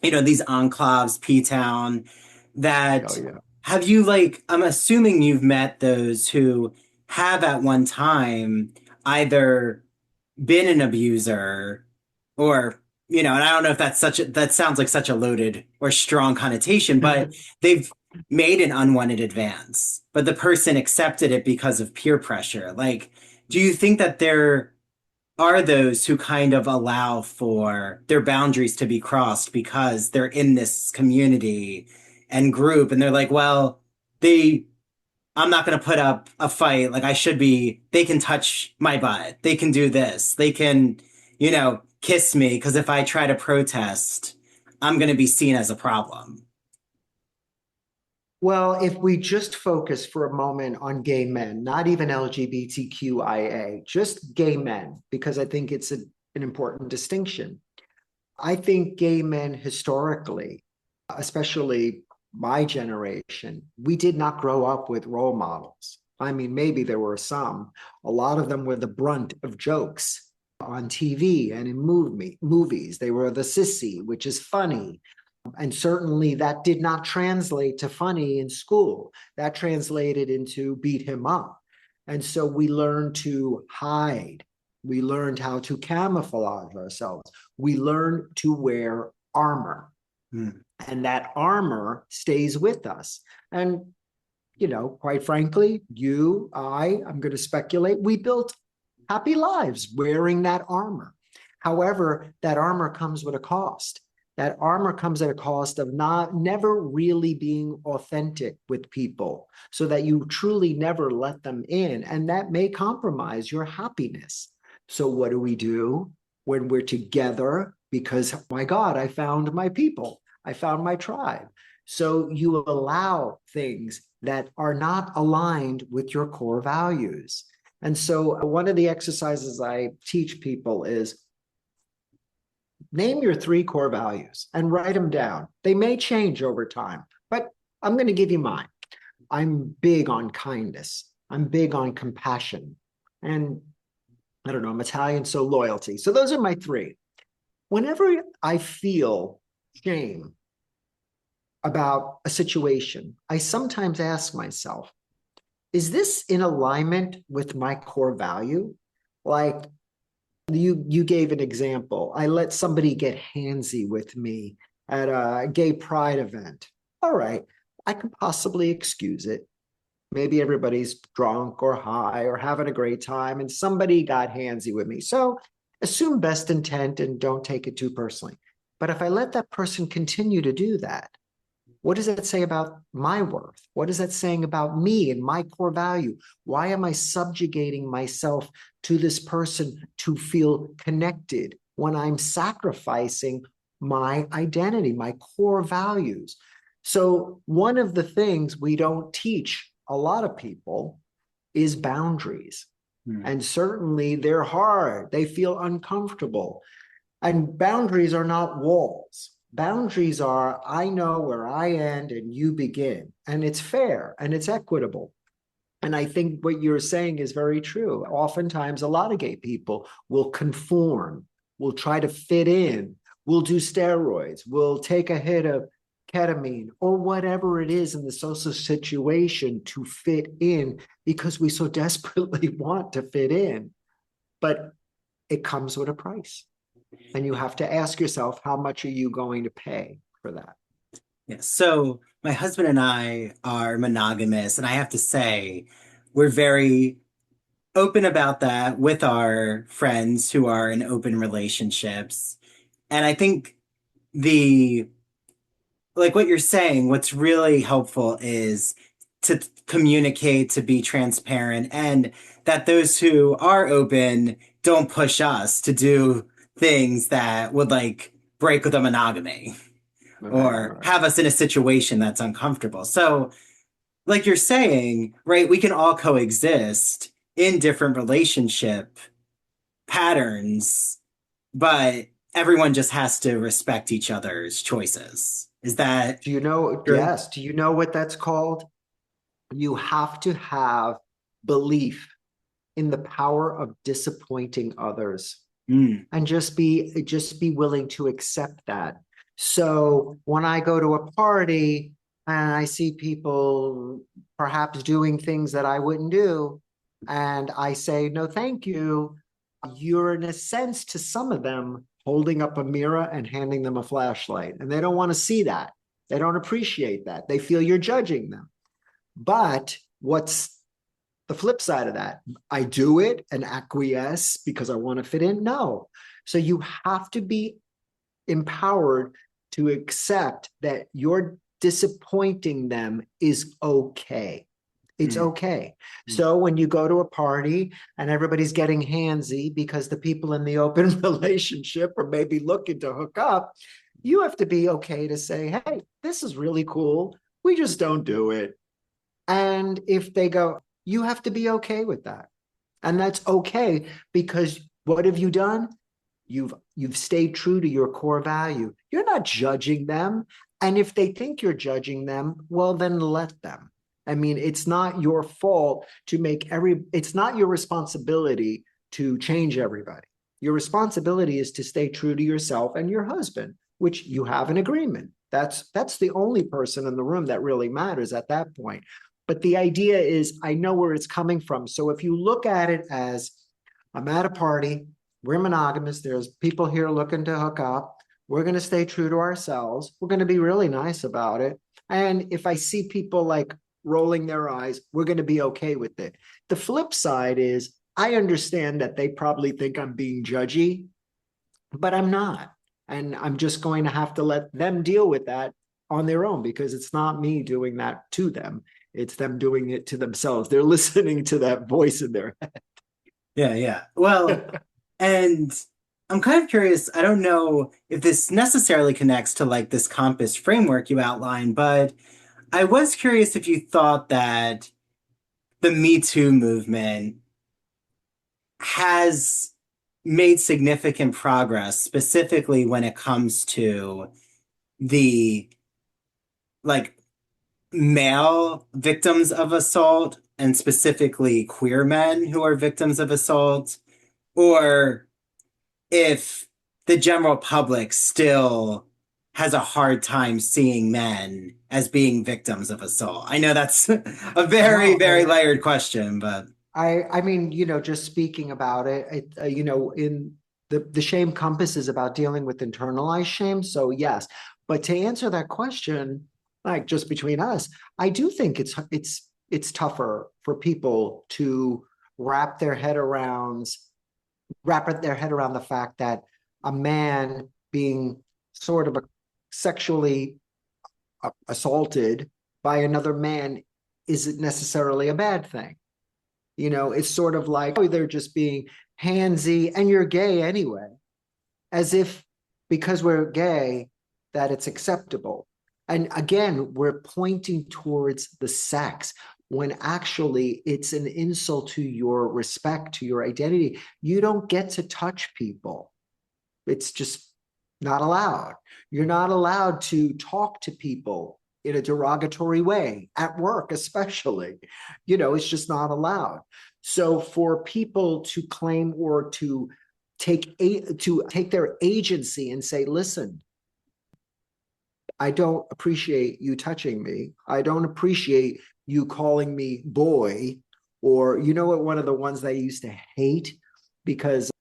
these enclaves, P-Town, that have you I'm assuming you've met those who have at one time either been an abuser or, and I don't know if that sounds like such a loaded or strong connotation, but they've made an unwanted advance, but the person accepted it because of peer pressure. Like, do you think that there are those who kind of allow for their boundaries to be crossed because they're in this community and group and they're like, well, I'm not going to put up a fight. Like they can touch my butt. They can do this. They can, kiss me. Because if I try to protest, I'm going to be seen as a problem. Well, if we just focus for a moment on gay men, not even LGBTQIA, just gay men, because I think it's an important distinction. I think gay men historically, especially my generation, we did not grow up with role models. I mean, maybe there were some. A lot of them were the brunt of jokes on TV and in movies. They were the sissy, which is funny. And certainly that did not translate to funny in school. That translated into beat him up. And so we learned to hide. We learned how to camouflage ourselves. We learned to wear armor. And that armor stays with us. And, quite frankly, I'm going to speculate, we built happy lives wearing that armor. However, that armor comes with a cost. That armor comes at a cost of never really being authentic with people so that you truly never let them in. And that may compromise your happiness. So what do we do when we're together? Because, my God, I found my people. I found my tribe. So you allow things that are not aligned with your core values. And so one of the exercises I teach people is name your 3 core values and write them down. They may change over time, but I'm going to give you mine. I'm big on kindness. I'm big on compassion. And I don't know, I'm Italian, so loyalty. So those are my 3. Whenever I feel shame about a situation, I sometimes ask myself, is this in alignment with my core value? Like you gave an example. I let somebody get handsy with me at a gay pride event. All right, I could possibly excuse it. Maybe everybody's drunk or high or having a great time and somebody got handsy with me. So assume best intent and don't take it too personally. But if I let that person continue to do that, What does that say about my worth? What is that saying about me and my core value? Why am I subjugating myself to this person to feel connected when I'm sacrificing my identity, my core values? So one of the things we don't teach a lot of people is boundaries. And certainly they're hard. They feel uncomfortable. And boundaries are not walls. Boundaries are, I know where I end and you begin. And it's fair and it's equitable. And I think what you're saying is very true. Oftentimes, a lot of gay people will conform, will try to fit in, will do steroids, will take a hit of ketamine or whatever it is in the social situation to fit in because we so desperately want to fit in. But it comes with a price. And you have to ask yourself, how much are you going to pay for that? Yeah. So my husband and I are monogamous, and I have to say, we're very open about that with our friends who are in open relationships. And I think like what you're saying, what's really helpful is to communicate, to be transparent, and that those who are open don't push us to do things that would like break the monogamy or have us in a situation that's uncomfortable. So, like you're saying, right, we can all coexist in different relationship patterns, but everyone just has to respect each other's choices. Is that Do you know? true? Yes. Do you know what that's called? You have to have belief in the power of disappointing others and just be willing to accept that. So when I go to a party and I see people perhaps doing things that I wouldn't do, and I say, no, thank you, you're in a sense to some of them holding up a mirror and handing them a flashlight. And they don't want to see that. They don't appreciate that. They feel you're judging them. But what's the flip side of that? I do it and acquiesce because I want to fit in? No. So you have to be empowered to accept that you're disappointing them is okay. It's okay. So when you go to a party and everybody's getting handsy because the people in the open relationship are maybe looking to hook up, you have to be okay to say, hey, this is really cool. We just don't do it. And if they go, you have to be okay with that. And that's okay because what have you done? You've stayed true to your core value. You're not judging them. And if they think you're judging them, well, then let them. I mean, it's not your fault to make it's not your responsibility to change everybody. Your responsibility is to stay true to yourself and your husband, which you have an agreement. That's the only person in the room that really matters at that point. But the idea is, I know where it's coming from. So if you look at it as, I'm at a party, we're monogamous, there's people here looking to hook up, we're going to stay true to ourselves, we're going to be really nice about it. And if I see people like rolling their eyes, we're going to be okay with it. The flip side is, I understand that they probably think I'm being judgy, but I'm not. And I'm just going to have to let them deal with that on their own because it's not me doing that to them. It's them doing it to themselves. They're listening to that voice in their head. Yeah. Well, and I'm kind of curious. I don't know if this necessarily connects to like this compass framework you outlined, but I was curious if you thought that the Me Too movement has made significant progress, specifically when it comes to the like male victims of assault and specifically queer men who are victims of assault, or if the general public still has a hard time seeing men as being victims of assault. I know that's a very, very layered question, but I mean, just speaking about it, in the shame compass is about dealing with internalized shame. So yes, but to answer that question, like just between us, I do think it's tougher for people to wrap their head around the fact that a man being sort of a sexually assaulted by another man isn't necessarily a bad thing. You know, it's sort of like, oh, they're just being handsy and you're gay anyway, as if because we're gay that it's acceptable. And again, we're pointing towards the sex when actually it's an insult to your respect, to your identity. You don't get to touch people. It's just not allowed. You're not allowed to talk to people in a derogatory way, at work especially. You know, it's just not allowed. So for people to claim or to take their agency and say, listen, I don't appreciate you touching me. I don't appreciate you calling me boy. Or, you know what, one of the ones that I used to hate because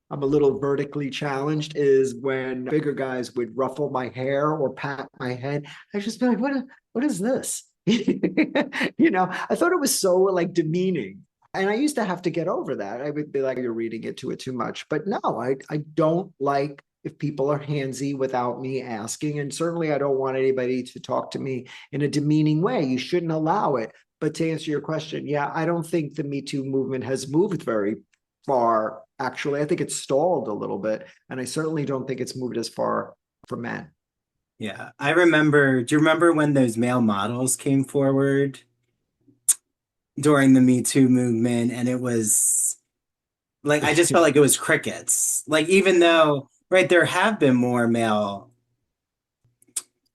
I'm a little vertically challenged is when bigger guys would ruffle my hair or pat my head. I just be like, what is this? You know, I thought it was so like demeaning. And I used to have to get over that. I would be like, you're reading into it too much. But no, I don't like if people are handsy without me asking. And certainly I don't want anybody to talk to me in a demeaning way. You shouldn't allow it. But to answer your question, yeah, I don't think the Me Too movement has moved very far. Actually, I think it's stalled a little bit. And I certainly don't think it's moved as far for men. Yeah, I remember. Do you remember when those male models came forward during the Me Too movement? And it was like, I just felt like it was crickets. Like, even though, right, there have been more male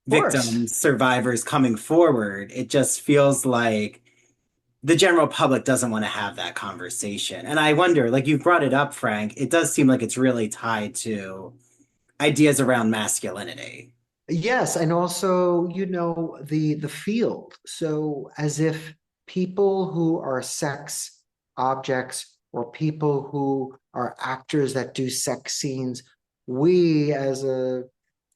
victims, survivors coming forward, it just feels like the general public doesn't want to have that conversation. And I wonder, like you brought it up, Frank, it does seem like it's really tied to ideas around masculinity. Yes, and also, you know, the field. So as if people who are sex objects or people who are actors that do sex scenes, we as a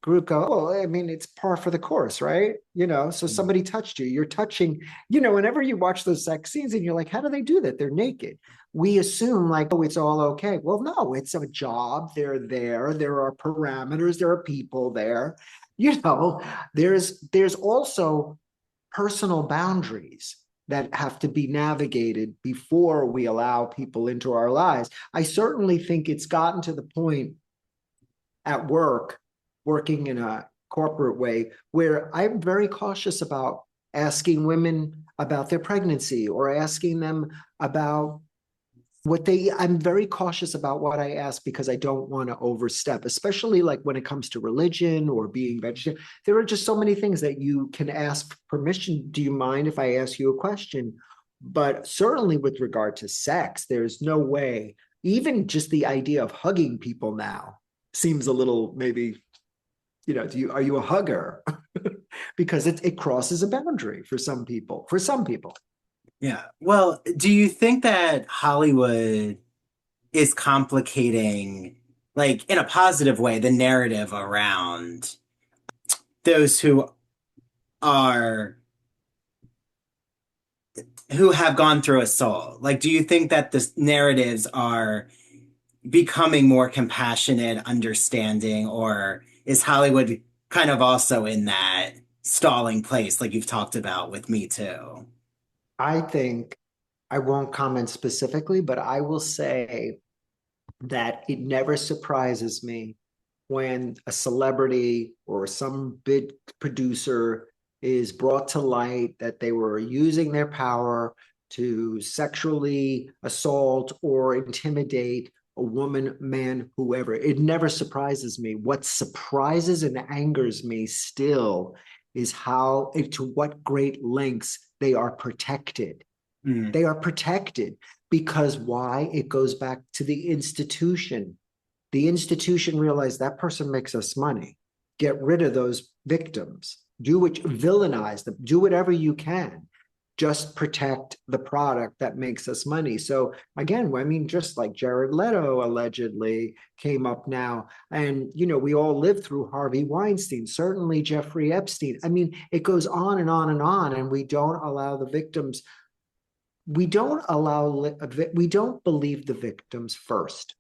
group go, oh, I mean, it's par for the course, right? You know, so somebody touched you, you're touching, you know, whenever you watch those sex scenes and you're like, how do they do that? They're naked. We assume like, oh, it's all okay. Well, no, it's a job. They're there. There are parameters. There are people there. You know, there's also personal boundaries that have to be navigated before we allow people into our lives. I certainly think it's gotten to the point at work, working in a corporate way, where I'm very cautious about asking women about their pregnancy or asking them about I'm very cautious about what I ask because I don't want to overstep, especially like when it comes to religion or being vegetarian. There are just so many things that you can ask permission. Do you mind if I ask you a question? But certainly with regard to sex, there's no way, even just the idea of hugging people now seems a little maybe, you know, are you a hugger? Because it crosses a boundary for some people, Yeah. Well, do you think that Hollywood is complicating, like in a positive way, the narrative around those who have gone through assault? Like, do you think that the narratives are becoming more compassionate, understanding, or is Hollywood kind of also in that stalling place, like you've talked about with Me Too? I think I won't comment specifically, but I will say that it never surprises me when a celebrity or some big producer is brought to light that they were using their power to sexually assault or intimidate a woman, man, whoever. It never surprises me. What surprises and angers me still is to what great lengths they are protected. They are protected because why? It goes back to the institution. The institution realized that person makes us money. Get rid of those victims. Villainize them. Do whatever you can. Just protect the product that makes us money. So again, I mean, just like Jared Leto allegedly came up now, and you know, we all lived through Harvey Weinstein, certainly Jeffrey Epstein. I mean, it goes on and on and on, and we don't allow the victims. We don't believe the victims first.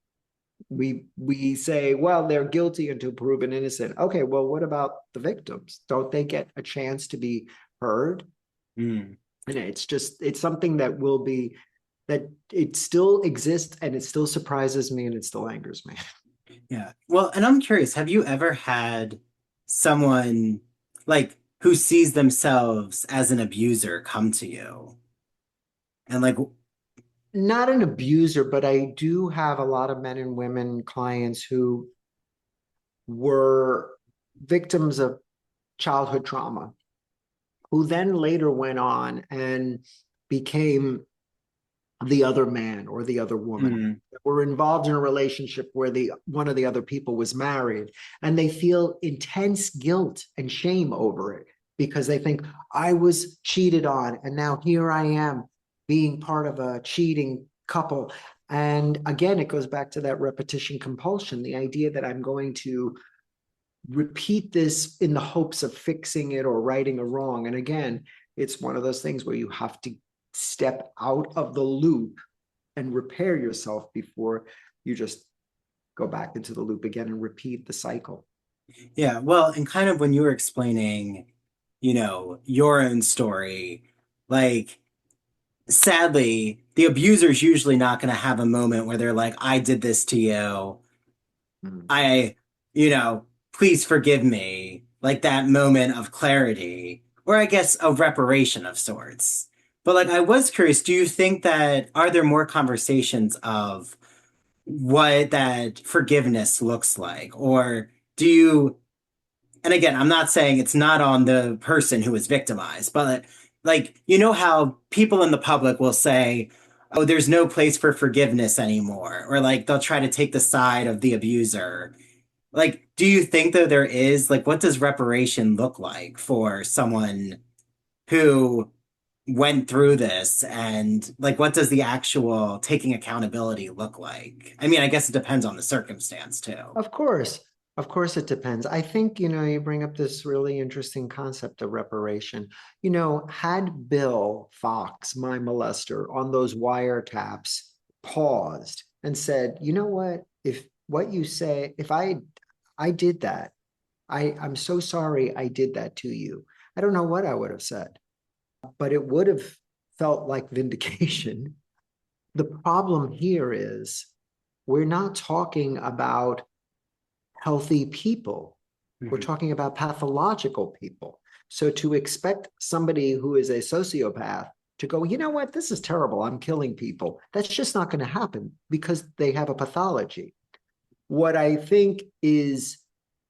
we say, well, they're guilty until proven innocent. Okay, well, what about the victims? Don't they get a chance to be heard? Mm. And it's something that will be, that it still exists, and it still surprises me, and it still angers me. Yeah. Well, and I'm curious, have you ever had someone like who sees themselves as an abuser come to you? And like, Not an abuser, but I do have a lot of men and women clients who were victims of childhood trauma, who then later went on and became the other man or the other woman, were involved in a relationship where one of the other people was married, and they feel intense guilt and shame over it because they think, I was cheated on, and now here I am being part of a cheating couple. And again, it goes back to that repetition compulsion, the idea that I'm going to repeat this in the hopes of fixing it or righting a wrong. And again, it's one of those things where you have to step out of the loop and repair yourself before you just go back into the loop again and repeat the cycle. yeah, well, and kind of when you were explaining, your own story, like, sadly, the abuser's usually not going to have a moment where they're like, I did this to you. I, please forgive me. Like that moment of clarity, or I guess a reparation of sorts. But like, I was curious, do you think that, are there more conversations of what that forgiveness looks like? Or do you, and again, I'm not saying it's not on the person who was victimized, but like, how people in the public will say, oh, there's no place for forgiveness anymore, or like they'll try to take the side of the abuser. Like, do you think that there is, like, what does reparation look like for someone who went through this, and like what does the actual taking accountability look like? I mean, I guess it depends on the circumstance too. Of course it depends. I think, you bring up this really interesting concept of reparation. Had Bill Fox, my molester, on those wiretaps paused and said, you know what, if what you say, if I did that, I'm so sorry I did that to you, I don't know what I would have said, but it would have felt like vindication. The problem here is we're not talking about healthy people. We're talking about pathological people. So to expect somebody who is a sociopath to go, you know what, this is terrible, I'm killing people, that's just not going to happen because they have a pathology. What I think is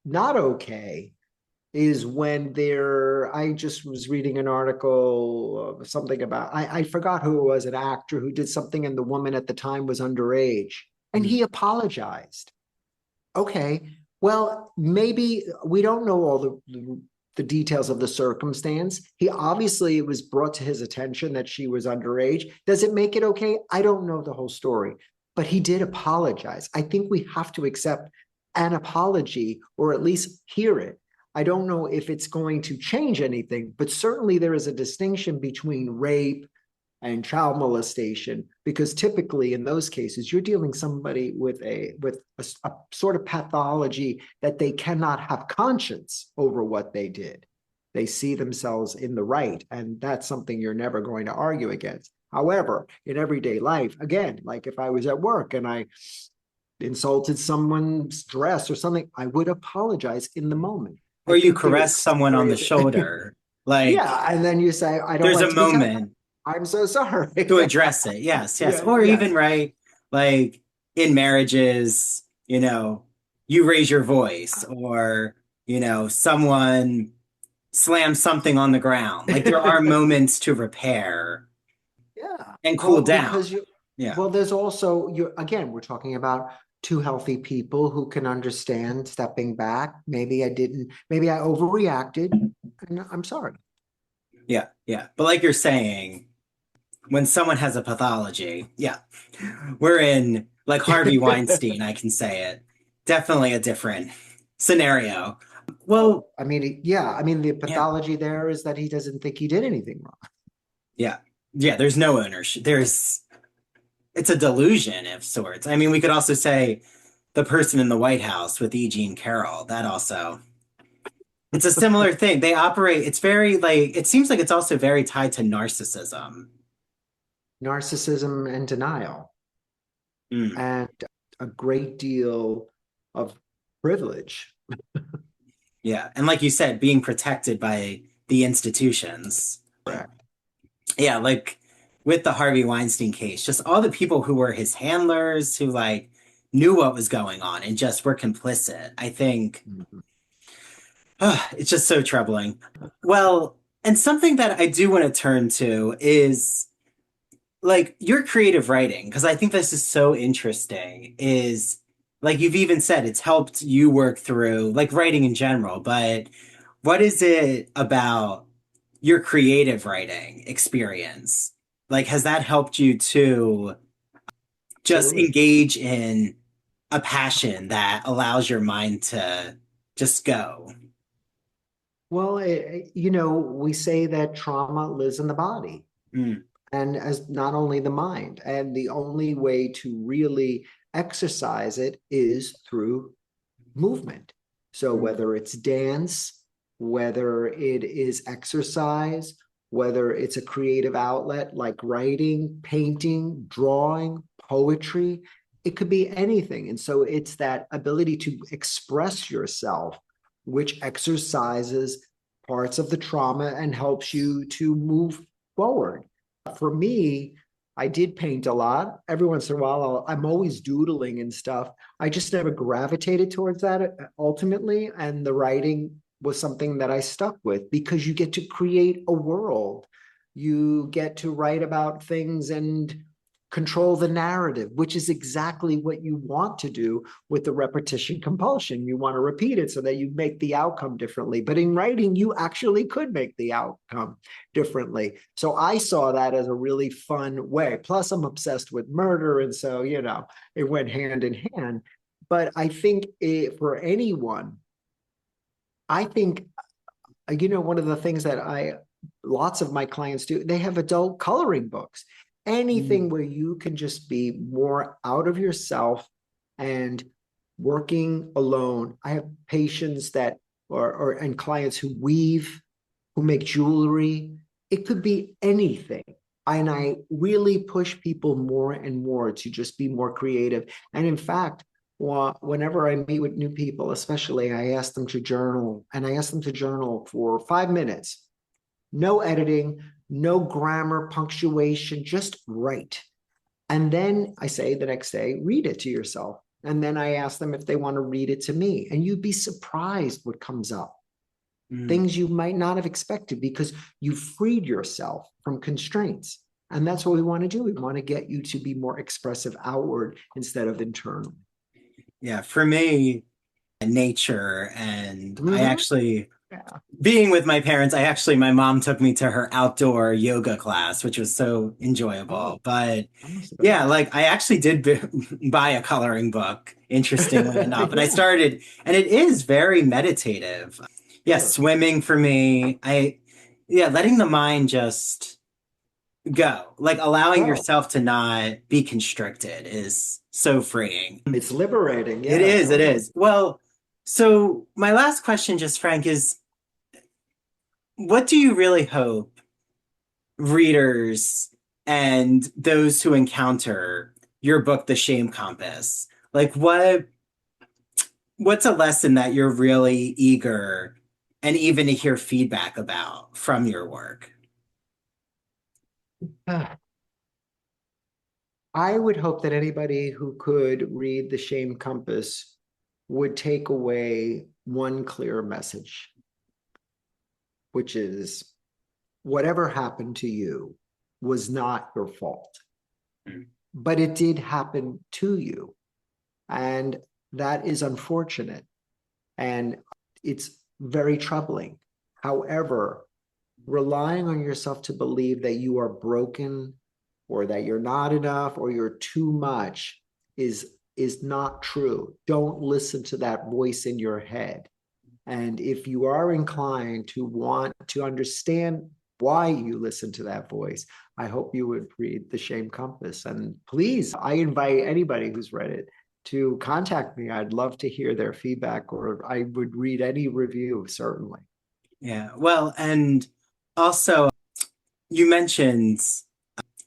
not okay is when I just was reading an article, something about, I forgot who it was, an actor who did something, and the woman at the time was underage, and he apologized. Okay, well, maybe we don't know all the details of the circumstance. It was brought to his attention that she was underage. Does it make it okay? I don't know the whole story, but he did apologize. I think we have to accept an apology, or at least hear it. I don't know if it's going to change anything, but certainly there is a distinction between rape and child molestation, because typically in those cases, you're dealing somebody with a sort of pathology that they cannot have conscience over what they did. They see themselves in the right, and that's something you're never going to argue against. However, in everyday life, again, like if I was at work and I insulted someone's dress or something, I would apologize in the moment. Or you caress someone on the shoulder. Like, yeah, and then you say, I don't there's like a moment. I'm so sorry. To address it. Yes. Yeah, or yes. even, right, like in marriages, you raise your voice, or, someone slams something on the ground. Like there are moments to repair and cool down. Well, there's also, again, we're talking about two healthy people who can understand stepping back. Maybe I overreacted, and I'm sorry. Yeah. But like you're saying, when someone has a pathology, we're in like Harvey Weinstein, I can say it. Definitely a different scenario. Well, the pathology there is that he doesn't think he did anything wrong. Yeah. There's no ownership. It's a delusion of sorts. I mean, we could also say The Person in the White House with E. Jean Carroll. That also, it's a similar thing. They operate, it's very like, it seems like it's also very tied to narcissism. Narcissism and denial, and a great deal of privilege. Yeah. And like you said, being protected by the institutions. Correct. Yeah. Like with the Harvey Weinstein case, just all the people who were his handlers who like knew what was going on and just were complicit. I think it's just so troubling. Well, and something that I do want to turn to is like your creative writing, because I think this is so interesting, is like you've even said it's helped you work through like writing in general, but what is it about your creative writing experience? Like, has that helped you to just Absolutely. engage in a passion that allows your mind to just go? Well, we say that trauma lives in the body, and as not only the mind, and the only way to really exercise it is through movement. So whether it's dance, whether it is exercise, whether it's a creative outlet like writing, painting, drawing, poetry, it could be anything. And so it's that ability to express yourself, which exercises parts of the trauma and helps you to move forward. For me, I did paint a lot. Every once in a while, I'm always doodling and stuff. I just never gravitated towards that ultimately. And the writing was something that I stuck with because you get to create a world. You get to write about things and control the narrative, which is exactly what you want to do with the repetition compulsion. You want to repeat it so that you make the outcome differently. But in writing, you actually could make the outcome differently. So I saw that as a really fun way. Plus, I'm obsessed with murder. And so, it went hand in hand. But I think for anyone, I think, one of the things that lots of my clients do, they have adult coloring books. Anything where you can just be more out of yourself and working alone. I have patients that and clients who weave, who make jewelry. It could be anything. And I really push people more and more to just be more creative. And in fact, whenever I meet with new people, especially, I ask them to journal, and I ask them to journal for 5 minutes. No editing, no grammar, punctuation, just write. And then I say the next day, read it to yourself. And then I ask them if they want to read it to me. And you'd be surprised what comes up. Things you might not have expected because you freed yourself from constraints. And that's what we want to do. We want to get you to be more expressive outward instead of internal. Yeah, for me, nature, and I actually... being with my parents, my mom took me to her outdoor yoga class, which was so enjoyable. But yeah, like I actually did buy a coloring book, interestingly enough. And I started, and it is very meditative. Yeah, swimming for me. Letting the mind just go, like allowing yourself to not be constricted is so freeing. It's liberating. Yeah, it is. Well, so my last question, just Frank, is what do you really hope readers and those who encounter your book, The Shame Compass, like what's a lesson that you're really eager and even to hear feedback about from your work? I would hope that anybody who could read The Shame Compass would take away one clear message, which is whatever happened to you was not your fault, but it did happen to you. And that is unfortunate. And it's very troubling. However, relying on yourself to believe that you are broken or that you're not enough or you're too much is not true. Don't listen to that voice in your head. And if you are inclined to want to understand why you listen to that voice, I hope you would read The Shame Compass. And please, I invite anybody who's read it to contact me. I'd love to hear their feedback, or I would read any review, certainly. Yeah. Well, and also you mentioned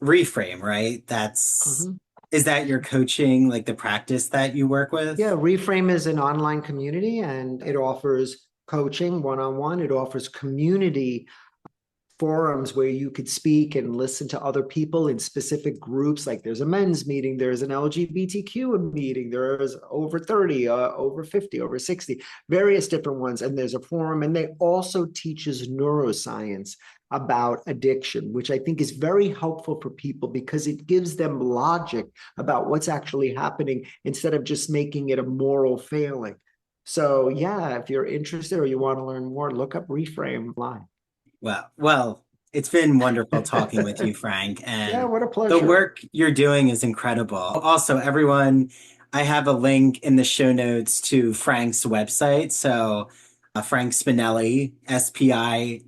Reframe, right? Is that your coaching, like the practice that you work with? Yeah, Reframe is an online community and it offers coaching one-on-one. It offers community forums where you could speak and listen to other people in specific groups. Like there's a men's meeting, there's an LGBTQ meeting, there's over 30, over 50, over 60, various different ones. And there's a forum, and they also teaches neuroscience about addiction, which I think is very helpful for people because it gives them logic about what's actually happening instead of just making it a moral failing. So yeah, if you're interested or you want to learn more, look up Reframe Live. Well, it's been wonderful talking with you, Frank. And yeah, what a pleasure. The work you're doing is incredible. Also, everyone, I have a link in the show notes to Frank's website. So Frank Spinelli, SPINELLI.com.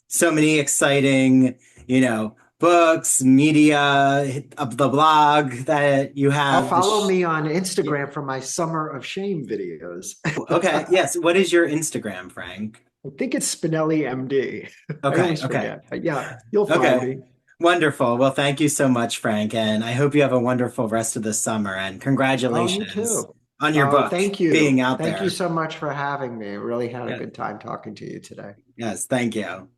So many exciting, books, media, the blog that you have. Follow me on Instagram for my Summer of Shame videos. Okay. Yes. What is your Instagram, Frank? I think it's Spinelli MD. Okay. But yeah, you'll find me. Wonderful. Well, thank you so much, Frank. And I hope you have a wonderful rest of the summer. And congratulations on your book. Thank you. Being out there. Thank you so much for having me. I really had a good time talking to you today. Yes. Thank you.